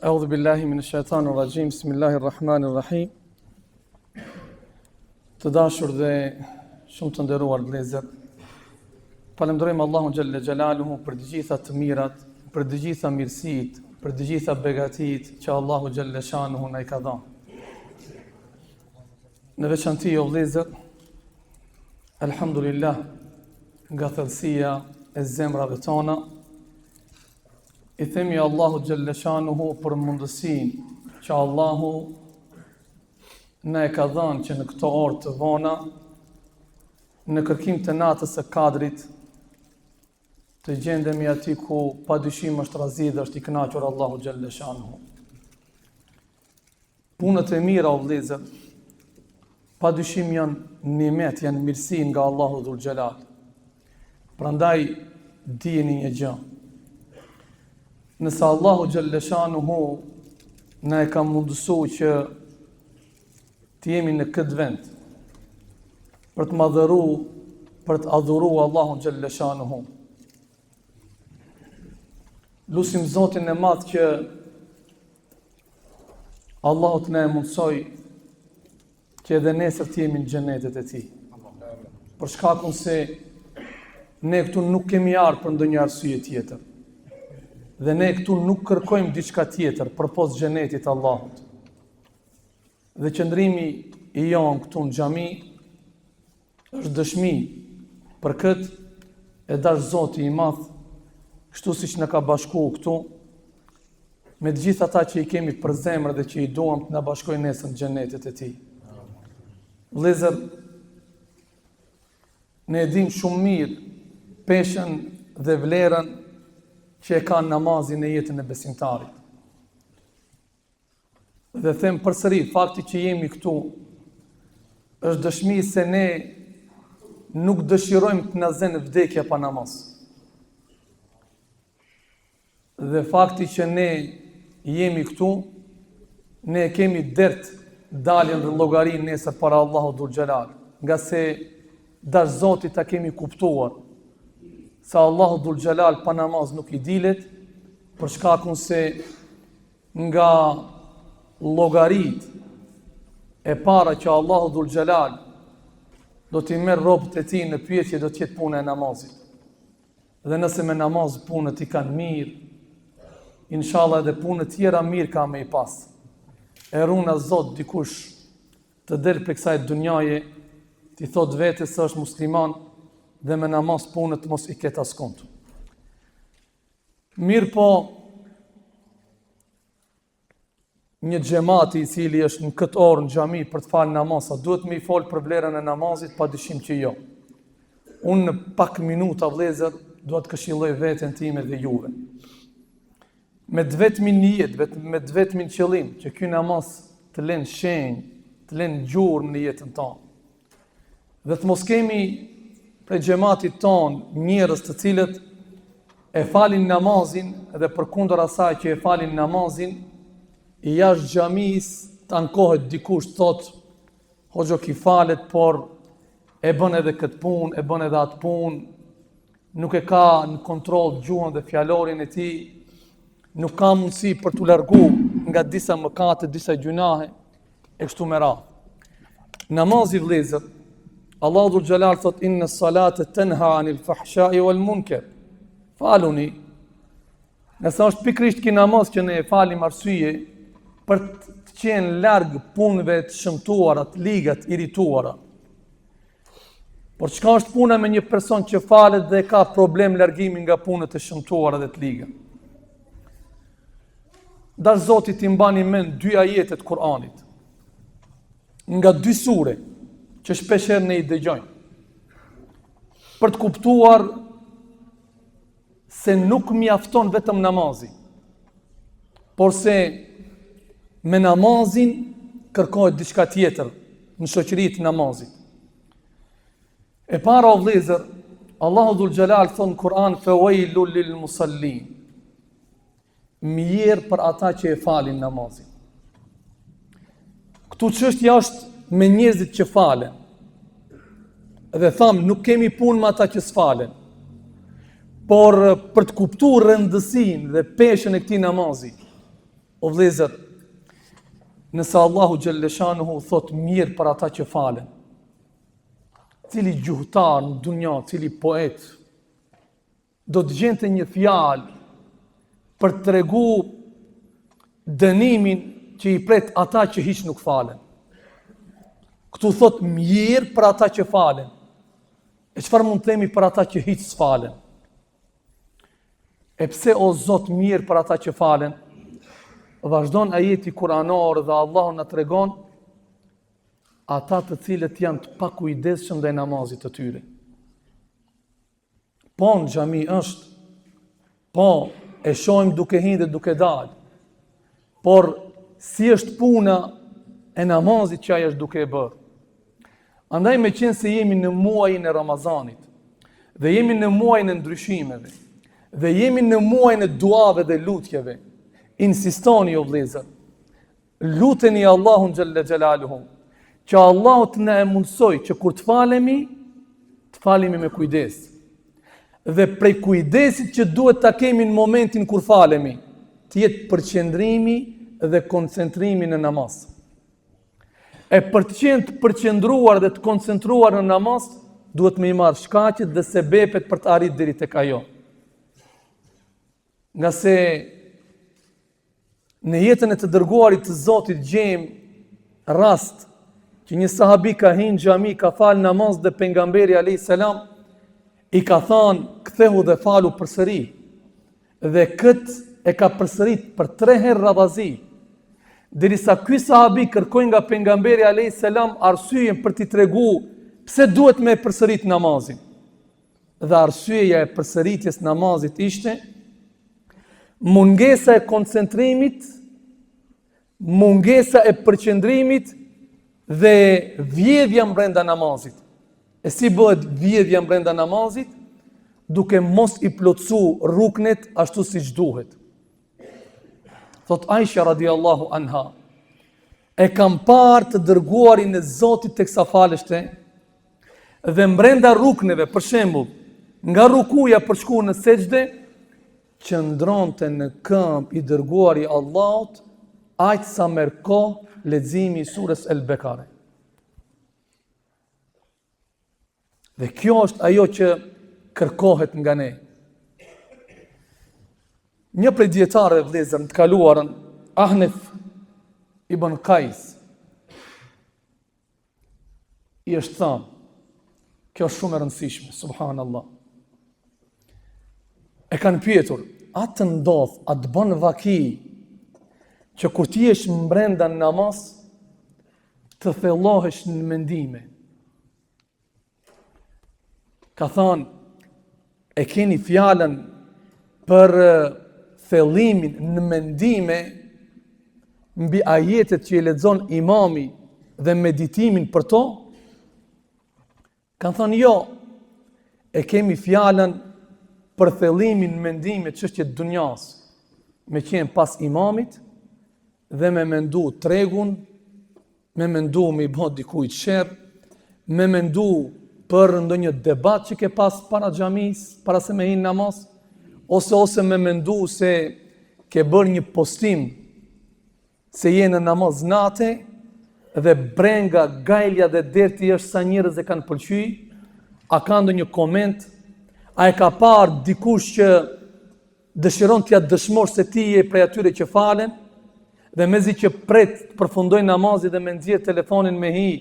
A'udhu billahi minash shaitanir rajim. Bismillahir rahmanir rahim. Të dashur dhe shumë të nderuar vëllezër, falenderojmë Allahun xhalla xjalaluhu për të gjitha të mirat, për të gjitha mirësitë, për të gjitha begatitë që Allahu xhalla shanuhu na i ka dhënë. Në veçanti o vëllezër, alhamdulillah, nga thellësia e zemrave tona, i themi Allahu xhalla shanuhu për mundësinë që Allahu na e ka dhënë që në këto orë të vona, në kërkim të natës së Kadrit, të gjendemi aty ku padyshim është razi dhe është i kënaqur Allahu xhalla shanuhu. Punët e mira o vëllezër, padyshim janë nimet, janë mirësi nga Allahu dhul xhelal. Prandaj dijeni një gjë. Nëse Allahu xhalla shanuhu na e ka mundësuar që të jemi në këtë vend për të madhëru, për të adhuru Allahun xhalla shanuhu. Lusim Zotin e madh që Allahu të na e mundsoj që edhe nesër të jemi në xhenetet e Tij. Për shkakun se ne këtu nuk kemi ardhur për ndonjë arsye tjetër. Dhe ne këtu nuk kërkojmë diçka tjetër përpos xhenetit Allahut. Dhe qëndrimi i jon këtu në xhami është dëshmi për këtë e dash Zoti i Madh, kështu siç na ka bashkuar këtu, me të gjithë ata që i kemi për zemër dhe që i duam të na bashkojnë nesër në xhenetet e Tij. Vëllezër, ne e dim shumë mirë peshën dhe vlerën që e ka namazin në jetën e besimtarit. Dhe them përsëri, fakti që jemi këtu është dëshmi se ne nuk dëshirojmë të na zënë vdekja pa namaz. Dhe fakti që ne jemi këtu, ne kemi dert daljen dhe llogarinë nesër para Allahut dhul xhelal, nga se dash Zoti ta kemi kuptuar se Allahu dhul xhelal pa namaz nuk i dilet, për shkakun se nga llogarit e para që Allahu dhul xhelal do t'i merr robët e Tij në pyetje do t'jetë puna e namazit. Dhe nëse me namaz punët i kanë mirë, inshallah edhe punët tjera mirë ka me i pas. E runa Zot dikush të del për kësaj dunjaje, t'i thot vetes se është musliman dhe me namaz punët mos i ketë askund. Mirë po, një xhamati i cili është në këtë orë në xhami për të falë namaz, a duhet me i folë për vlerën e namazit? Padyshim që jo. Unë në pak minuta vëllezër dua të këshilloj veten time dhe juve. Me të vetmin nijet, me të vetmin qëllim që ky namaz të lënë shenjë, të lënë gjurmë në jetën tonë. Dhe të mos kemi prej xhamatit tonë njerëz të cilët e falin namazin dhe përkundër asaj që e falin namazin, i jashtë xhamis të ankohet dikush thot, hoxha ki falet, por e bën edhe këtë punë, e bën edhe atë punë, nuk e ka në kontroll gjuhën dhe fjalorin e tij, nuk ka mundësi për t'u largu nga disa mëkate, disa gjunahe, e kështu me radhë. Namazi vëllezër, Allahu dhul xhelal thot inna salata tanha anil fahsha'i wal munkar. Faluni. Nëse është pikërisht ky namaz që ne e falim arsye për të qenë larg punëve të shëmtuara, të ligat, irrituara. Por çka është puna me një person që falet dhe ka problem largimi nga punët e shëmtuara dhe të liga? Dash Zoti t'i mbani mend 2 ajete të Kur'anit, nga 2 sure që shpeshherë ne i dëgjojmë, për të kuptuar se nuk mjafton vetëm namazi, por se me namazin kërkohet diçka tjetër në shoqëritë namazit. E para o vëllezër, Allahu dhul xhelal thon në Kur'an fawailul lil musallin. Mirë për ata që e falin namazin. Këtu çështja është me njerëzit që falen. Dhe tham, nuk kemi punë me ata që s'falen. por për të kuptuar rëndësinë dhe peshën e këtij namazi, o vëllezër, nëse Allahu xhalleshanuhu thot mirë për ata që falen, cili gjuhtar në dunja, cili poet, do të gjente një fjalë për të tregu dënimin që i pret ata që hiç nuk falen. Këtu thot mirë për ata që falen. E çfarë mund të themi për ata që hiç s'falen? E pse o Zot mirë për ata që falen? Vazhdon ajeti kuranor dhe Allahu na tregon ata të cilët janë të pakujdesshëm ndaj namazit të tyre. Po në xhami është, po e shohim duke hyrë dhe duke dalë, por si është puna e namazit që ai është duke e bërë. Andaj me qenë se jemi në muajin e Ramazanit, dhe jemi në muajin e ndryshimeve, dhe jemi në muajin e duave dhe lutjeve, insistoni o vëllezër, luteni Allahun xhalla xhelaluhu, që Allahu të na e mundsoj që kur të falemi me kujdes. Dhe prej kujdesit që duhet ta kemi në momentin kur falemi, të jetë përqendrimi dhe koncentrimi në namaz. E për të qenë të përqendruar dhe të koncentruar në namaz, duhet me i marrë shkaqet dhe sebepet për të arritur deri tek ajo. Nga se në jetën e të dërguarit të Zotit gjejmë rast që një sahabi ka hyrë në xhami, ka falë namaz dhe pejgamberi alayhis salam i ka thënë kthehu dhe falu përsëri. Dhe këtë e ka përsërit për 3 herë radhazi. Derisa ky sahabi kërkoi nga pejgamberi alayhis salam arsyeën për t'i treguar pse duhet me përsërit namazin. Dhe arsyeja e përsëritjes namazit ishte mungesa e koncentrimit, mungesa e përqendrimit dhe vjedhja brenda namazit. E si bëhet vjedhja brenda namazit? Duke mos i plotsu ruknet ashtu siç duhet. Thot Aisha radiallahu anha, e kam parë të dërguarin e Zotit teksa faleshte, dhe brenda rukneve, për shembull, nga rukuja për shku në sejdë, qëndronte në këmbë i dërguari Allahut, aq sa merr kohë leximi i surës El-Bekare. Dhe kjo është ajo që kërkohet nga ne. Një prej dietarëve vëllezër të kaluarën, Ahnef ibn Qais, i është thënë, kjo është shumë e rëndësishme, subhanallah. E kanë pyetur, a të ndodh, a të bën vaki që kur ti jesh brenda në namaz, të thellohesh në mendime. Ka thënë, e keni fjalën për thellimin në mendime mbi ajetet që i lexon imami dhe meditimin për to? Kanë thënë jo, e kemi fjalën për thellimin në mendime çështje të dunjas, me qenë pas imamit dhe me mendu tregun, me mendu me i bë dikujt sherr, me mendu për ndonjë debat që ke pas para xhamis, para se me hin namaz, ose me mendu se ke bërë një postim se je në namaz nate dhe brenga, gajlja dhe derti është sa njerëz e kanë pëlqy, a ka ndonjë koment, a e ka parë dikush që dëshiron t'ja dëshmosh se ti je prej atyre që falen, dhe mezi që pret të përfundoj namazit dhe me nxjerr telefonin me hi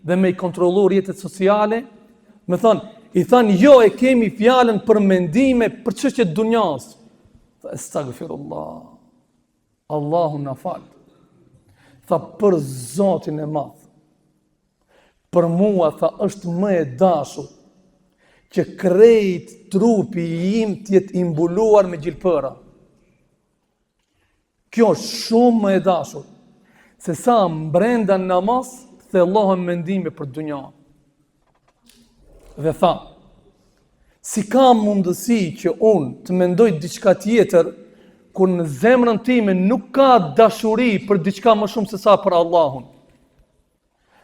dhe me i kontrollu rrjetet sociale, me thonë, i thanë, jo e kemi fjalën për mendime për çështje të dunjas. Astaghfirullah. Allahu na fal. Tha, për Zotin e madh. Për mua, tha, është më e dashur që krejt trupi im të jetë imbuluar me gjilpëra. Kjo është shumë më e dashur, se sa brenda namaz thellohen mendime për dunjan. Dhe tha, si kam mundësi që unë të mendoj diçka tjetër, kur në zemrën time nuk ka dashuri për diçka më shumë se sa për Allahun.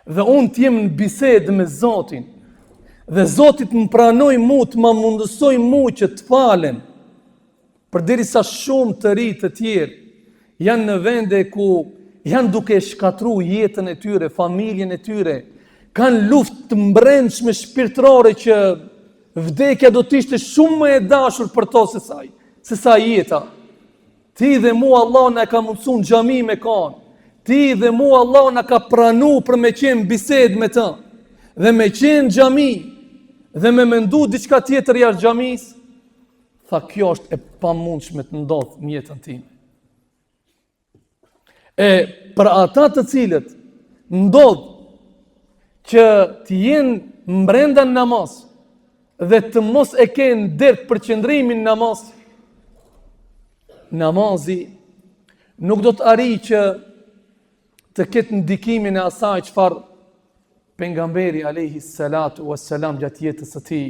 Dhe unë t'jem në bisedë me Zotin, dhe Zotit më pranoj mu, të më mundësoj mu që të falen, përderisa shumë të ri të tjerë janë në vende ku janë duke shkatru jetën e tyre, familjen e tyre, kanë luftë të mbrendshme shpirtërore që vdekja do të ishte shumë më e dashur për to se sa jeta. Ti dhe mu Allah na ka mundësu në xhami me kanë. Ti dhe mu Allah na ka pranu për me qenë bisedë me të. Dhe me qenë xhami dhe me mendu diçka tjetër jashtë xhamis, tha kjo është e pamundshme të ndodhë në jetën time. E për ata të cilët ndodh që të jenë mbrenda në namaz dhe të mos e kenë dert për qëndrimin në namaz, namazi nuk do të arrijë që të ketë ndikimin e asaj çfarë pejgamberi alayhi salatu wassalam gjatë jetës së tij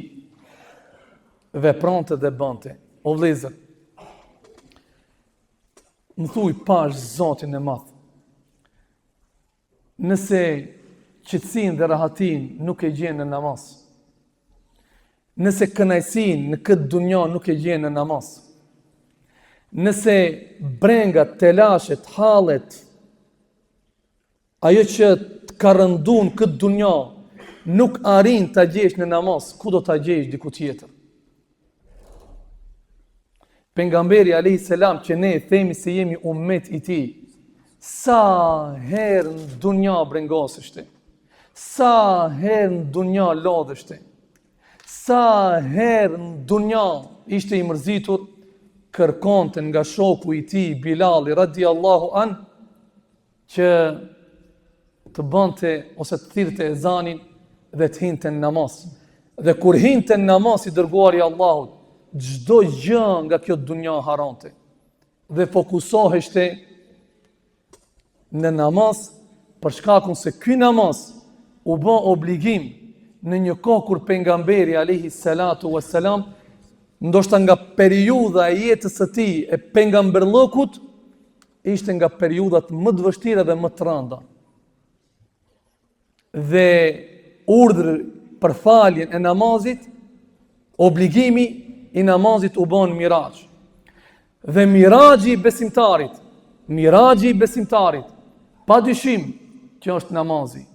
vepronte dhe bënte. O vëllezër, më thuj pash Zotin e madh. Nëse qetësinë dhe rahatin nuk e gjen në namaz, nëse kënaqësinë në këtë dunjë nuk e gjen në namaz, nëse brengat, telashet, hallet, ajo që të ka rëndu në këtë dunjë nuk arrin ta gjesh në namaz, ku do ta gjesh diku tjetër? Pejgamberi alayhis salam që ne themi se jemi ummet i tij, sa herë në dunja brengosështe, sa herë në dunja lodhështe, sa herë në dunja ishte i mërzitur, kërkonte nga shoku i tij Bilali radiallahu an që të bënte ose të thirrte ezanin dhe të hinte në namaz. Dhe kur hinte në namaz i dërguari i Allahut, çdo gjë nga kjo dunja haronte dhe fokusoheshte në namaz për shkakun se ky namaz u bë obligim në një kohë kur pejgamberi alayhi salatu wassalam ndoshta nga periudha e jetës së tij e pejgamberllëkut ishte nga periudhat më të vështira dhe më të rënda. Dhe urdhri për faljen e namazit, obligimi i namazit u bën miraxh. Dhe miraxhi i besimtarit, pa dyshim që është namazi.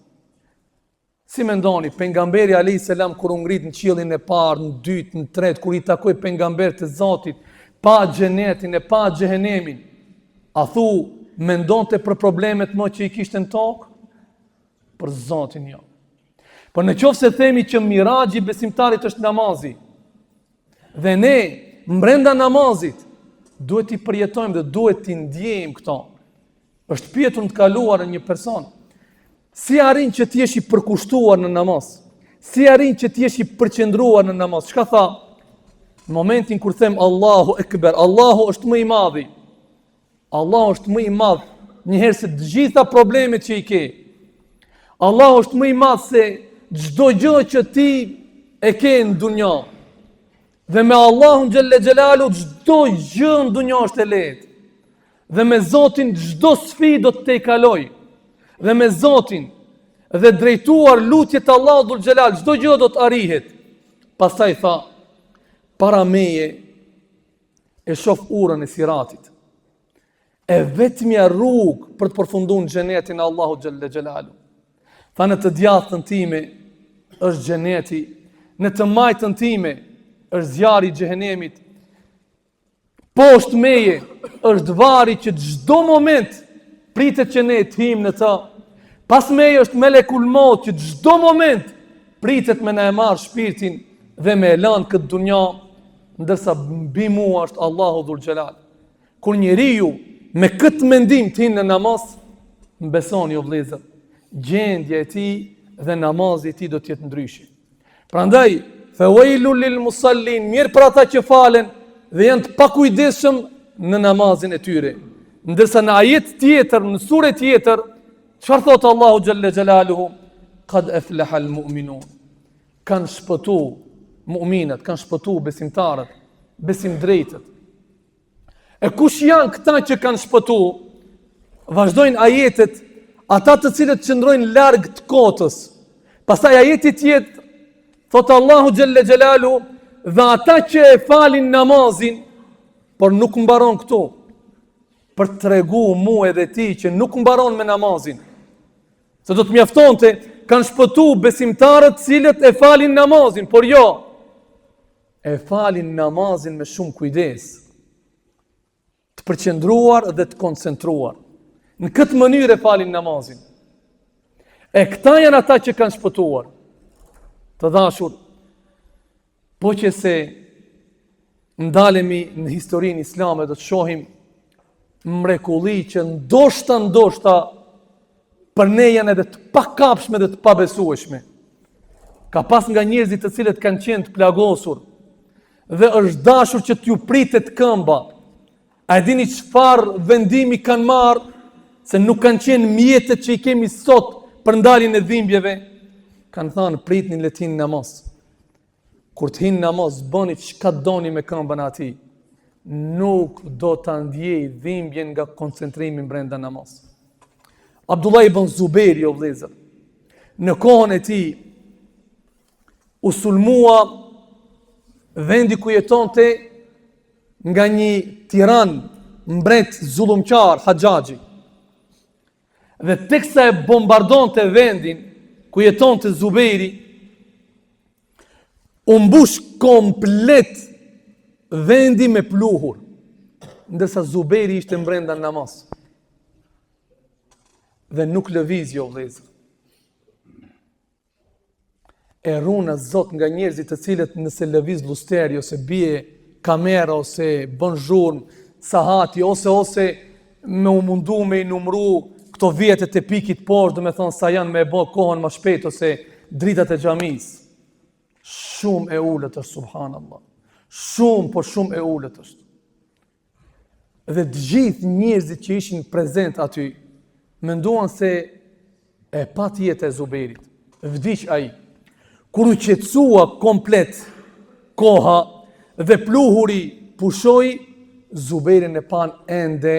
Si mendoni, pejgamberi alayhis salam kur u ngrit në qiellin e parë, në dytë, në tretë, kur i takoi pejgamberët e Zotit, pa xhenetin e pa xhehenemin, a thu mendonte për problemet më që i kishte në tokë? Për Zotin jo. Por në qoftë se themi që miraxhi i besimtarit është namazi, dhe ne brenda namazit duhet t'i përjetojmë dhe duhet t'i ndjejmë këto. Është pyetur në të kaluar një person, si arrin që t'jesh i përkushtuar në namaz? Si arrin që t'jesh i përqendruar në namaz? Çka tha? Në momentin kur them Allahu Ekber, Allahu është më i madhi. Allahu është më i madh njëherë se të gjitha problemet që i ke. Allahu është më i madh se çdo gjë që ti e ke në dunjë. Dhe me Allahun xhelle xhelalu çdo gjë në dunjë është e lehtë. Dhe me Zotin çdo sfidë do të kaloj. Dhe me Zotin dhe drejtuar lutjet Allahut dhul xhelal çdo gjë do të arrihet. Pastaj tha, para meje e shoh urën e Siratit. E vetmja rrugë për të përfunduar në xhenetin e Allahut xhelle xhelalu. Tha, në të djathtën time është xheneti, në të majtën time është zjarri i xhehenemit. Poshtë meje është varri që çdo moment pritet që ne të him në të. Pas meje është melekul maut që çdo moment pritet me na e marr shpirtin dhe me e lënë këtë dunjë, ndërsa mbi mua është Allahu dhul xhelal. Kur njeriu me këtë mendim të hinë në namaz, më besoni o vëllezër, gjendja e tij dhe namazi i tij do të jetë ndryshe. Prandaj fawailul lil musallin, mirë për ata që falen dhe janë të pakujdesshëm në namazin e tyre. Ndërsa në ajet tjetër, në sure tjetër, çfarë thot Allahu xhalla xhalaluhu? Qad aflaha al mu'minun. Kanë shpëtu mu'minat, kanë shpëtu besimtarët, besimdrejtët. E kush janë këta që kanë shpëtu? Vazhdojnë ajetet, ata të cilët qëndrojnë larg të kotës. Pastaj ajeti tjetër Thotë Allahu Gjelle Gjelalu, dhe ata që e falin namazin, por nuk mbaron këtu, për të tregu mu edhe ti që nuk mbaron me namazin. Se do të mjaftonte, kanë shpëtu besimtarët cilët e falin namazin, por jo, e falin namazin me shumë kujdes, të përqendruar dhe të koncentruar. Në këtë mënyrë e falin namazin. E këta janë ata që kanë shpëtuar. Të dashur, po që se ndalemi në historinë islame, do të shohim mrekulli që ndoshta për ne janë edhe të pakapshme dhe të pabesueshme. Ka pas nga njerëzit të cilët kanë qenë të plagosur dhe është dashur që t'ju pritet këmba. A e dini çfarë vendimi kanë marrë, se nuk kanë qenë mjetet që i kemi sot për ndaljen e dhimbjeve? Kanë thënë pritni le t'hin namaz. Kur t'hin namaz, bëni çka doni me këmbën ati. Nuk do ta ndjej dhimbjen nga koncentrimi brenda namaz. Abdullah ibn Zuberi, o vëllezër, në kohën e tij u sulmua vendi ku jetonte nga një tiran mbret zullumqar, Haxhaxhi. Dhe teksa e bombardonte vendin ku jetonte Zuberi, u mbush komplet vendi me pluhur, ndërsa Zuberi ishte brenda namaz. Dhe nuk lëvizi, o vëllezër. E runa Zot nga njerëzit të cilët nëse lëviz lusteri, ose bie kamera, ose bën zhurmë, sahati, ose me u mundu me i numru këto vjetet e pikit poshtë, do me thonë sa janë me bë kohën më shpejt, ose dritat e xhamis. Shumë e ulët është, subhanallah. Shumë e ulët është. Dhe të gjithë njerëzit që ishin prezent aty, menduan se e pati jetë e Zuberit. Vdiq ai. Kur u qetësua komplet koha dhe pluhuri pushoi, Zuberin e pan ende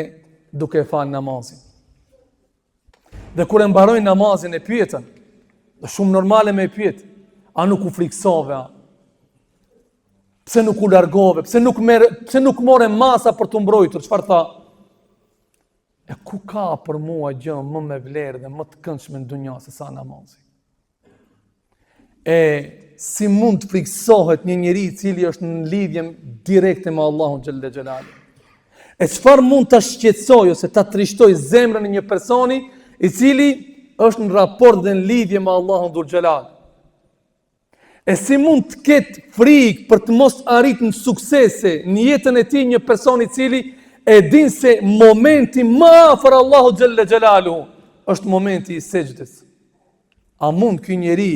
duke falë namazin. Dhe kur e mbaroi namazin e pyetën, dhe shumë normale me e pyet, a nuk u friksove, a? Pse nuk u largove, pse nuk more masa për të mbrojtur, çfarë tha? E ku ka për mua gjë më me vlerë dhe më të këndshme në dunja se sa namazi? E si mund të friksohet një njeri i cili është në lidhje direkte me Allahun xhelle xhelalu? E çfarë mund ta shqetësoj ose ta trishtoj zemrën e një personi i cili është në raport dhe në lidhje me Allahun dhul xhelal? E si mund të ketë frikë për të mos arritur në suksese në jetën e tij një person i cili e din se momenti më afër Allahut xhelle xhelalu është momenti i sejdës? A mund ky njeri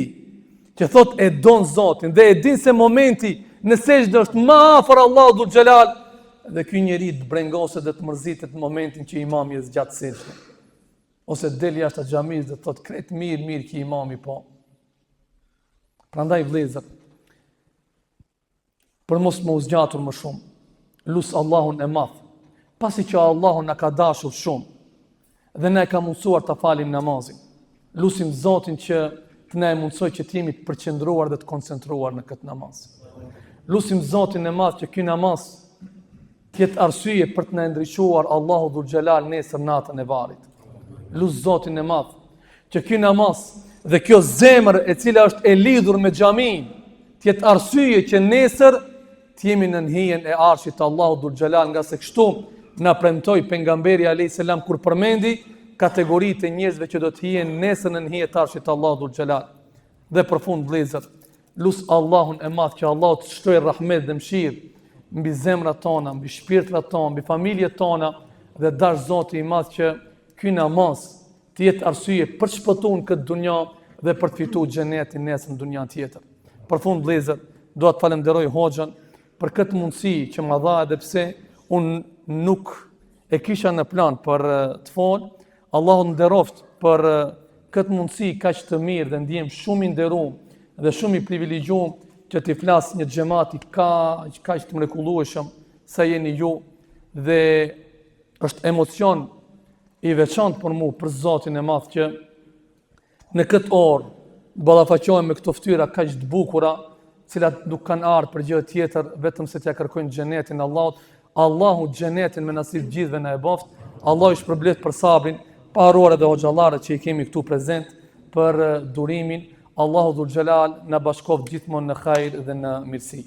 që thot e don Zotin dhe e din se momenti në sejdë është më afër Allahut dhul xhelal, dhe ky njeri të brengoset dhe të mërzitet në momentin që imami e zgjat sejdën, ose del jashtë xhamisë dhe thot kret mirë që imami po. Prandaj vëllezër, për mos më zgjatur më shumë, lut Allahun e madh, pasi që Allahu na ka dashur shumë dhe na e ka mundsuar ta falim namazin. Lutim Zotin që të na e mundsoj që të jemi të përqendruar dhe të koncentruar në këtë namaz. Lutim Zotin e madh që ky namaz të jetë arsye për të na ndriçuar Allahu dhul xhelal nesër natën e varrit. Lut Zotin e madh që ky namaz dhe kjo zemër e cila është e lidhur me xhamin të jetë arsye që nesër të jemi në hijen e arshit të Allahut dhul xhelal, nga se kështu na premtoi pejgamberi alayhis salam kur përmendi kategoritë e njerëzve që do të hijen nesër në hijen e arshit të Allahut dhul xhelal. Dhe për fund vëllezër, lut Allahun e madh që Allahu të shtojë rahmet dhe mëshirë mbi zemrat tona, mbi shpirtrat tona, mbi familjet tona, dhe dash Zoti i madh që ky namaz të jetë arsye për të shpëtuar këtë dunja dhe për të fituar xhenetin nesër në dunjan tjetër. Për fund vëllezër, dua të falenderoj Hoxhën për këtë mundësi që më dha, edhe pse unë nuk e kisha në plan për të folë. Allahu nderoft për këtë mundësi kaq të mirë dhe ndjem shumë i nderuar dhe shumë i privilegjuar që t'i flas një xhamati kaq të mrekullueshëm sa jeni ju, dhe është emocion i veçantë për mua, për Zotin e madh, që në këtë orë ballafaqohen me këto fytyra kaq të bukura, cilat nuk kanë ardhur për gjë tjetër vetëm se t'ja kërkojnë xhenetin e Allahut. Allahu xhenetin me nasip gjithëve na e boft. Allahu i shpërblet për sabrin, parorë dhe hoxhallarët që i kemi këtu prezent për durimin. Allahu dhul xhelal na bashkoft gjithmonë në hajër dhe në mirësi.